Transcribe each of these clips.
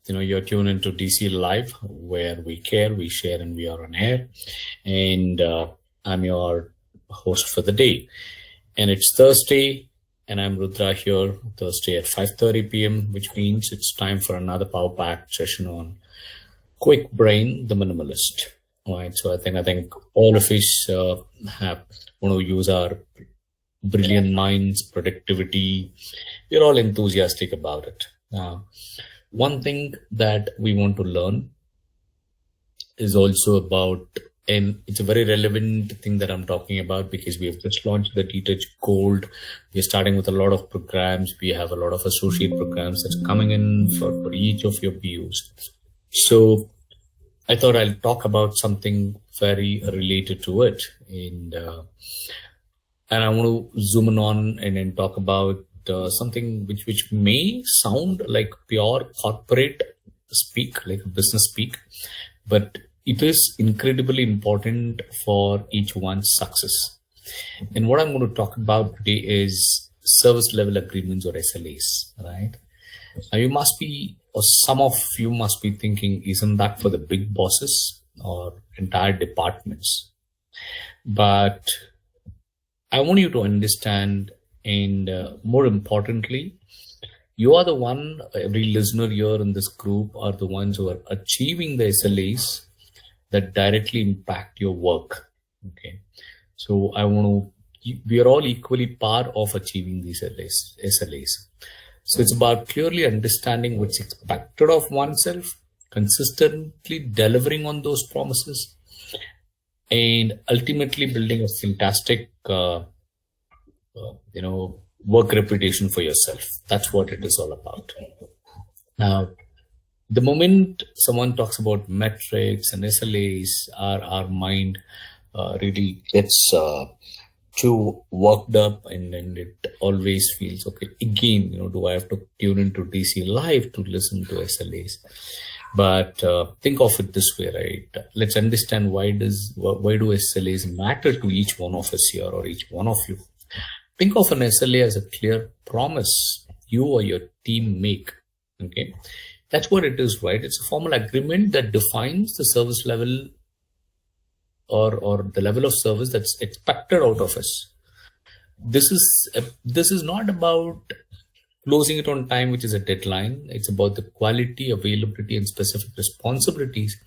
You're tuned into DC Live, where we care, we share, and we are on air. And I'm your host for the day. And it's Thursday, and I'm Rudra here, Thursday at 5:30 p.m., which means it's time for another power-packed session on Kwik Brain, the minimalist. All right, so I think all of us want to use our brilliant minds, productivity. We're all enthusiastic about it. One thing that we want to learn is also about, and it's a very relevant thing that I'm talking about because we have just launched the T-Touch Gold. We're starting with a lot of programs. We have a lot of associate programs that's coming in for each of your BUs. So I thought I'll talk about something very related to it. And I want to zoom in on and then talk about something which may sound like pure corporate speak, like business speak, but it is incredibly important for each one's success. And what I'm going to talk about today is service level agreements, or SLAs, right? Now you must be, or some of you must be thinking, isn't that for the big bosses or entire departments? But I want you to understand, and more importantly, you are the one, every listener here in this group are the ones who are achieving the SLAs that directly impact your work. Okay. So we are all equally part of achieving these SLAs. So it's about clearly understanding what's expected of oneself, consistently delivering on those promises, and ultimately building a fantastic work reputation for yourself. That's what it is all about. Now, the moment someone talks about metrics and SLAs, our mind really gets too worked up, and it always feels, okay, again, do I have to tune into DC Live to listen to SLAs? But think of it this way, right? Let's understand why do SLAs matter to each one of us here, or each one of you. Think of an SLA as a clear promise you or your team make. Okay, that's what it is, right? It's a formal agreement that defines the service level or the level of service that's expected out of us. This is not about closing it on time, which is a deadline. It's about the quality, availability, and specific responsibilities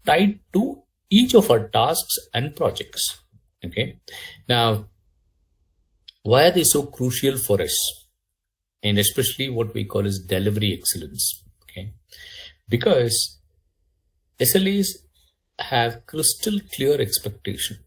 tied to each of our tasks and projects. Okay, now, why are they so crucial for us? And especially what we call as delivery excellence. Okay, because SLAs have crystal clear expectation.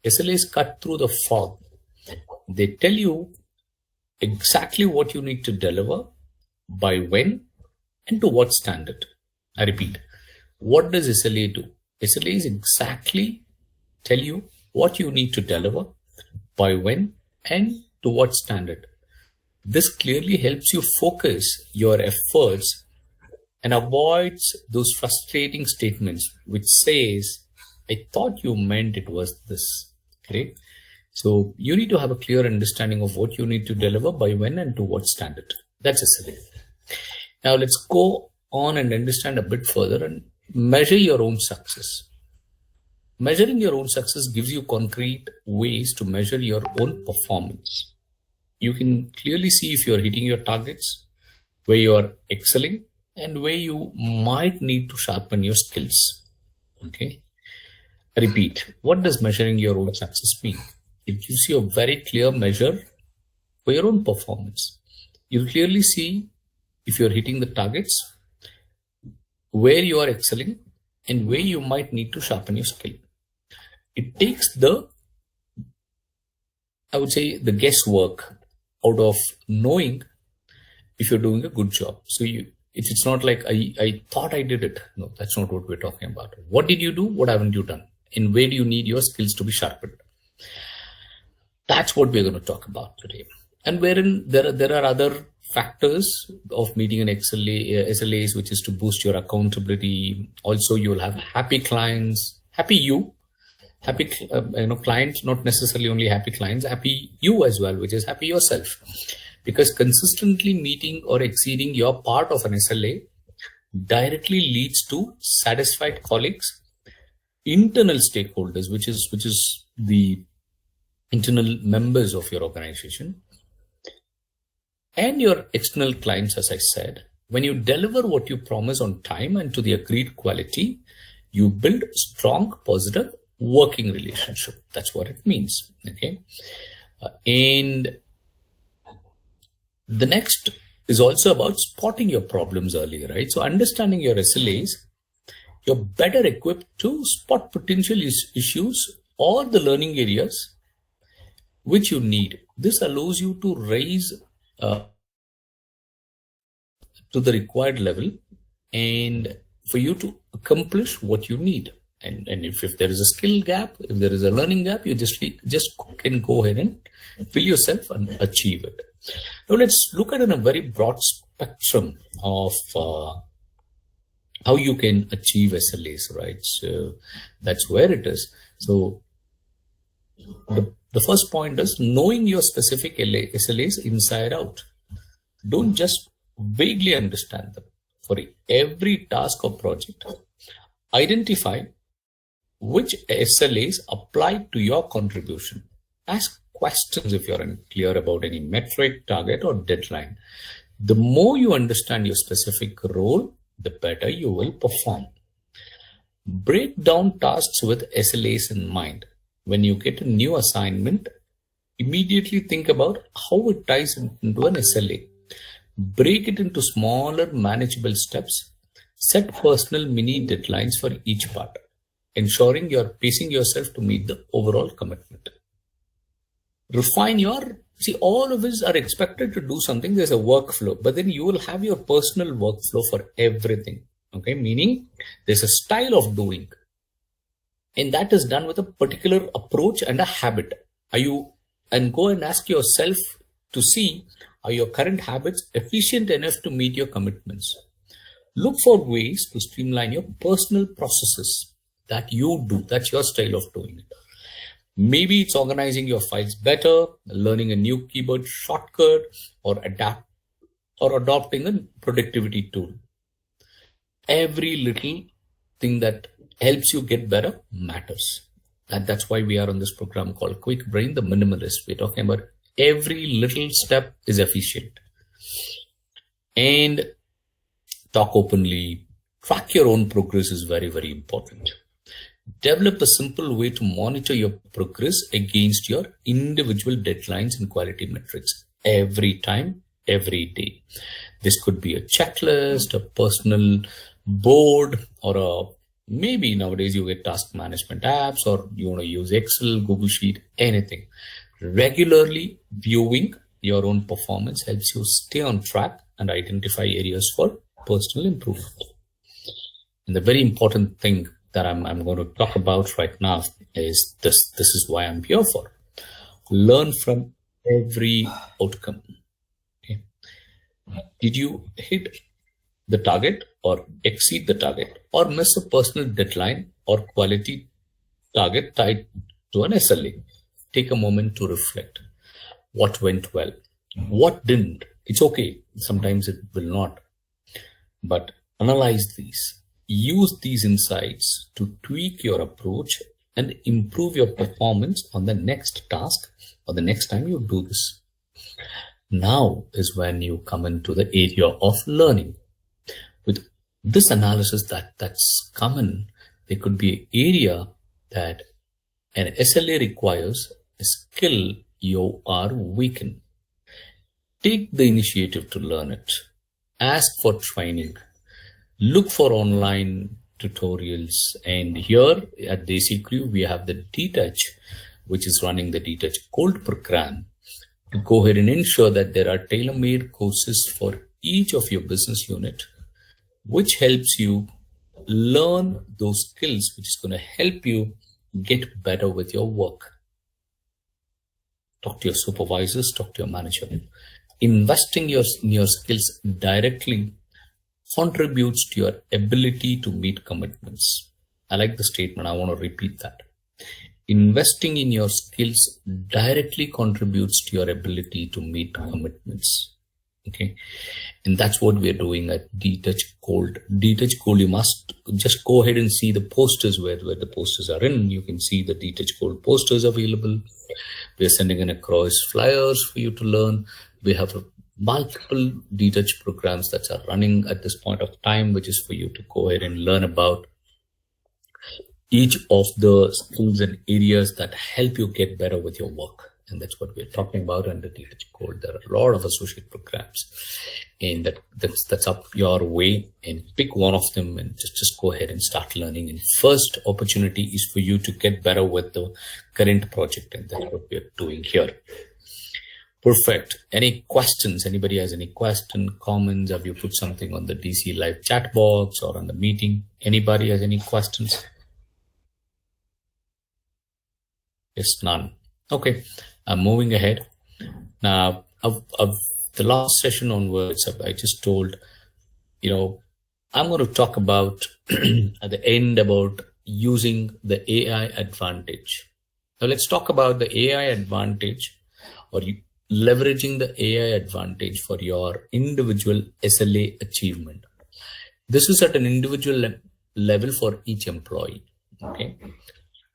SLAs cut through the fog. They tell you exactly what you need to deliver, by when, and to what standard. I repeat, what does SLA do? SLAs exactly tell you what you need to deliver, by when, and to what standard. This clearly helps you focus your efforts and avoids those frustrating statements which says, I thought you meant it was this. Okay, so you need to have a clear understanding of what you need to deliver, by when, and to what standard. That's SLA. Now let's go on and understand a bit further and measure your own success. Measuring your own success gives you concrete ways to measure your own performance. You can clearly see if you're hitting your targets, where you're excelling, and where you might need to sharpen your skills. Okay. I repeat, what does measuring your own success mean? It gives you a very clear measure for your own performance. You clearly see if you're hitting the targets, where you are excelling, and where you might need to sharpen your skill. It takes the guesswork out of knowing if you're doing a good job. So it's not like I thought I did it. No, that's not what we're talking about. What did you do? What haven't you done? And where do you need your skills to be sharpened? That's what we're going to talk about today. And wherein there are other factors of meeting an SLAs, which is to boost your accountability. Also, you'll have happy clients, happy clients, not necessarily only happy clients, happy you as well, which is happy yourself. Because consistently meeting or exceeding your part of an SLA directly leads to satisfied colleagues, internal stakeholders, which is the internal members of your organization, and your external clients. As I said, when you deliver what you promise on time and to the agreed quality, you build strong, positive working relationship. That's what it means. Okay. And the next is also about spotting your problems early, right? So understanding your SLAs, you're better equipped to spot potential issues or the learning areas which you need. This allows you to raise to the required level and for you to accomplish what you need. And if there is a skill gap, if there is a learning gap, you just can go ahead and fill yourself and achieve it. Now let's look at it in a very broad spectrum of how you can achieve SLAs, right? So that's where it is. So the first point is knowing your specific SLAs inside out. Don't just vaguely understand them. For every task or project, identify which SLAs apply to your contribution. Ask questions if you're unclear about any metric, target, or deadline. The more you understand your specific role, the better you will perform. Break down tasks with SLAs in mind. When you get a new assignment, immediately think about how it ties into an SLA. Break it into smaller, manageable steps. Set personal mini deadlines for each part, ensuring you're pacing yourself to meet the overall commitment. Refine all of us are expected to do something. There's a workflow, but then you will have your personal workflow for everything. Okay, meaning there's a style of doing, and that is done with a particular approach and a habit. And go and ask yourself to see, are your current habits efficient enough to meet your commitments? Look for ways to streamline your personal processes that you do. That's your style of doing it. Maybe it's organizing your files better, learning a new keyboard shortcut, or adopting a productivity tool. Every little thing that helps you get better matters. And that's why we are on this program called Kwik Brain, the Minimalist. We're talking about every little step is efficient. And talk openly. Track your own progress is very, very important. Develop a simple way to monitor your progress against your individual deadlines and quality metrics every time, every day. This could be a checklist, a personal board, or maybe nowadays you get task management apps, or you want to use Excel, Google Sheet, anything. Regularly viewing your own performance helps you stay on track and identify areas for personal improvement. And the very important thing that I'm going to talk about right now is this. This is why I'm here for. Learn from every outcome. Okay. Did you hit the target or exceed the target or miss a personal deadline or quality target tied to an SLA? Take a moment to reflect. What went well? What didn't? It's okay. Sometimes it will not. But analyze these. Use these insights to tweak your approach and improve your performance on the next task or the next time you do this. Now is when you come into the area of learning. With this analysis that's common, there could be an area that an SLA requires a skill you are weak in. Take the initiative to learn it. Ask for training. Look for online tutorials. And here at Desi Crew, we have the DTouch, which is running the DTouch Gold program to go ahead and ensure that there are tailor-made courses for each of your business unit, which helps you learn those skills, which is going to help you get better with your work. Talk to your supervisors, talk to your manager. Investing in your skills directly contributes to your ability to meet commitments. I like the statement. I want to repeat that. Investing in your skills directly contributes to your ability to meet commitments. Okay. And that's what we're doing at Detach Gold. Detach Gold, you must just go ahead and see the posters where the posters are in. You can see the Detach Gold posters available. We're sending in across flyers for you to learn. We have multiple Detach programs that are running at this point of time, which is for you to go ahead and learn about each of the skills and areas that help you get better with your work. And that's what we're talking about under Detach Gold. There are a lot of associate programs, and that's up your way. And pick one of them and just go ahead and start learning. And first opportunity is for you to get better with the current project, and that's what we're doing here. Perfect. Any questions? Anybody has any question, comments? Have you put something on the DC Live chat box or on the meeting? Anybody has any questions? Yes, none. Okay, I'm moving ahead. Now, of the last session onwards, I just told, I'm going to talk about at the end about using the AI advantage. Now, let's talk about the AI advantage, or leveraging the AI advantage for your individual SLA achievement. This is at an individual level for each employee. Okay.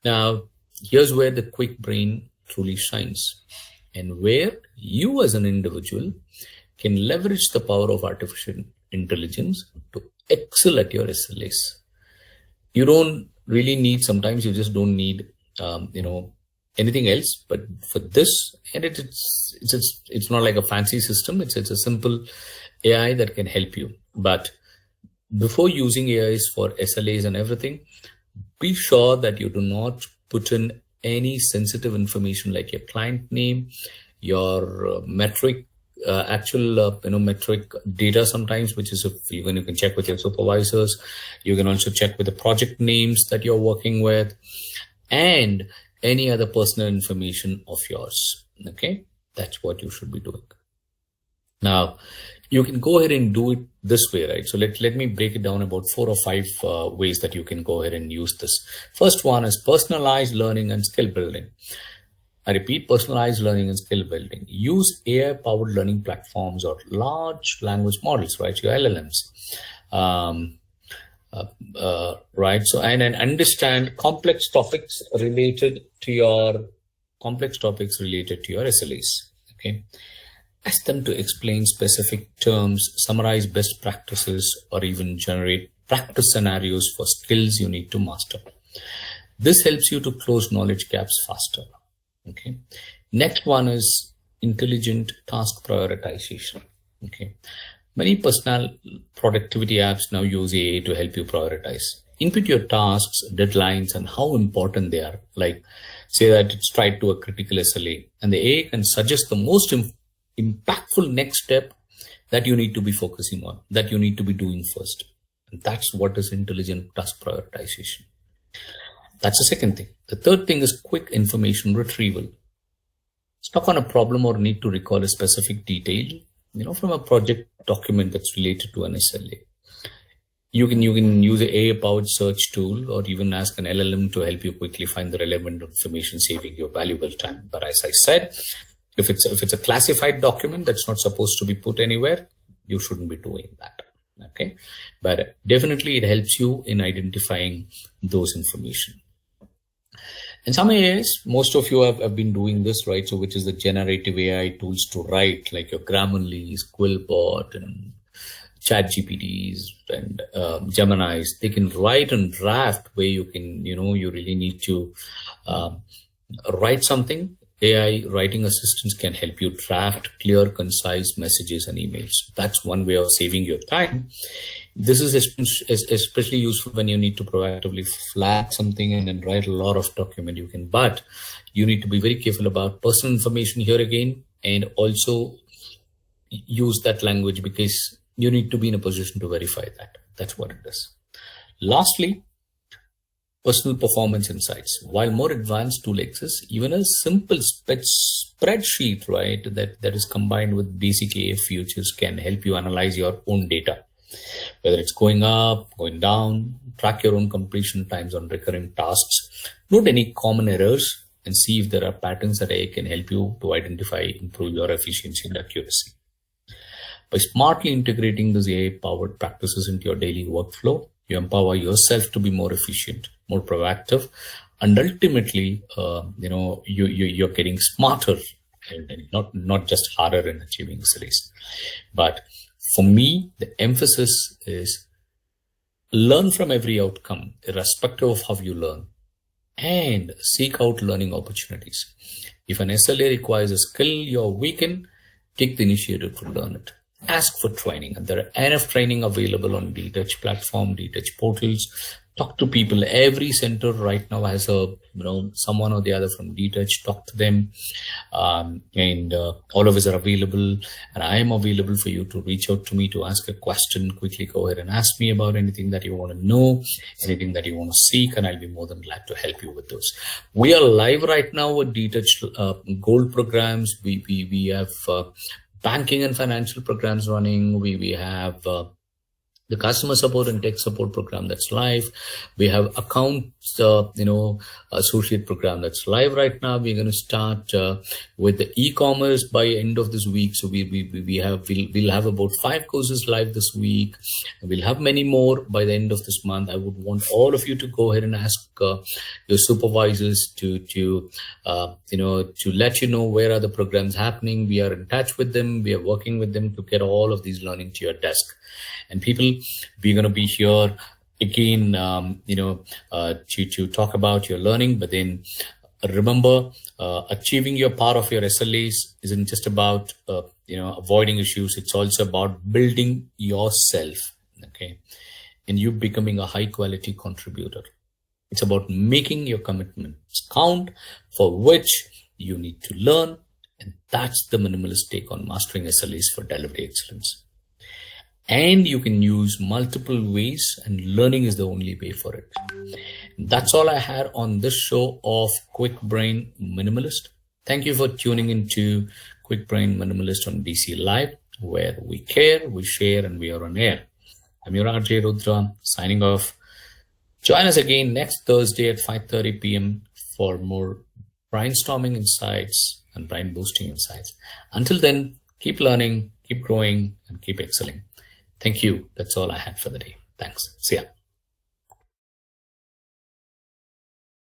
Now, here's where the Kwik Brain truly shines, and where you as an individual can leverage the power of artificial intelligence to excel at your SLAs. You don't really need, sometimes you just don't need, anything else, but for this, and it's not like a fancy system. It's a simple AI that can help you. But before using AIs for SLAs and everything, be sure that you do not put in any sensitive information like your client name, your metric, metric data sometimes, which is you can check with your supervisors. You can also check with the project names that you're working with, and any other personal information of yours. Okay, that's what you should be doing. Now, you can go ahead and do it this way, right? So let me break it down about 4 or 5 ways that you can go ahead and use this. First one is personalized learning and skill building. I repeat, personalized learning and skill building. Use AI-powered learning platforms or large language models, right? Your LLMs. Right. So, and understand complex topics related to your SLAs. Okay. Ask them to explain specific terms, summarize best practices, or even generate practice scenarios for skills you need to master. This helps you to close knowledge gaps faster. Okay. Next one is intelligent task prioritization. Okay. Many personal productivity apps now use AI to help you prioritize. Input your tasks, deadlines, and how important they are. Like, say that it's tied to a critical SLA, and the AI can suggest the most impactful next step that you need to be focusing on, that you need to be doing first. And that's what is intelligent task prioritization. That's the second thing. The third thing is quick information retrieval. Stuck on a problem or need to recall a specific detail, from a project document that's related to an SLA. You can use an AI-powered search tool, or even ask an LLM to help you quickly find the relevant information, saving your valuable time. But as I said, if it's a classified document that's not supposed to be put anywhere, you shouldn't be doing that. Okay, but definitely it helps you in identifying those information. In some areas, most of you have been doing this, right? So which is the generative AI tools to write, like your Grammarly, Quillbot, and ChatGPTs and Geminis. They can write and draft where you can, you really need to write something. AI writing assistants can help you draft clear, concise messages and emails. That's one way of saving your time. This is especially useful when you need to proactively flag something and then write a lot of document. But you need to be very careful about personal information here again, and also use that language because you need to be in a position to verify that. That's what it is. Lastly, personal performance insights. While more advanced tool exists, even a simple spreadsheet, right, that is combined with basic AI features can help you analyze your own data, whether it's going up, going down, track your own completion times on recurring tasks, note any common errors, and see if there are patterns that AI can help you to identify, improve your efficiency and accuracy. By smartly integrating these AI-powered practices into your daily workflow, you empower yourself to be more efficient, more proactive, and ultimately, you're getting smarter and not just harder in achieving SLAs. But for me, the emphasis is learn from every outcome, irrespective of how you learn, and seek out learning opportunities. If an SLA requires a skill you're weak in, take the initiative to learn it. Ask for training, and there are enough training available on DTouch platform, DTouch portals. Talk to people. Every center right now has someone or the other from DTouch. Talk to them, and all of us are available. And I am available for you to reach out to me to ask a question. Quickly go ahead and ask me about anything that you want to know, anything that you want to seek, and I'll be more than glad to help you with those. We are live right now with DTouch Gold programs. We have banking and financial programs running. We have the customer support and tech support program that's live. We have accounts, associate program that's live right now. We're going to start with the e-commerce by end of this week. So we'll have about 5 courses live this week. We'll have many more by the end of this month. I would want all of you to go ahead and ask your supervisors to let you know where are the programs happening. We are in touch with them. We are working with them to get all of these learning to your desk. And people, we're going to be here again, to talk about your learning. But then remember, achieving your part of your SLAs isn't just about, avoiding issues. It's also about building yourself, okay? And you becoming a high quality contributor. It's about making your commitments count, for which you need to learn. And that's the minimalist take on mastering SLAs for delivery excellence. And you can use multiple ways, and learning is the only way for it. That's all I had on this show of Kwik Brain Minimalist. Thank you for tuning into Kwik Brain Minimalist on DC Live, where we care, we share, and we are on air. I'm your RJ Rudra, signing off. Join us again next Thursday at 5:30 p.m. for more brainstorming insights and brain boosting insights. Until then, keep learning, keep growing, and keep excelling. Thank you. That's all I had for the day. Thanks. See ya.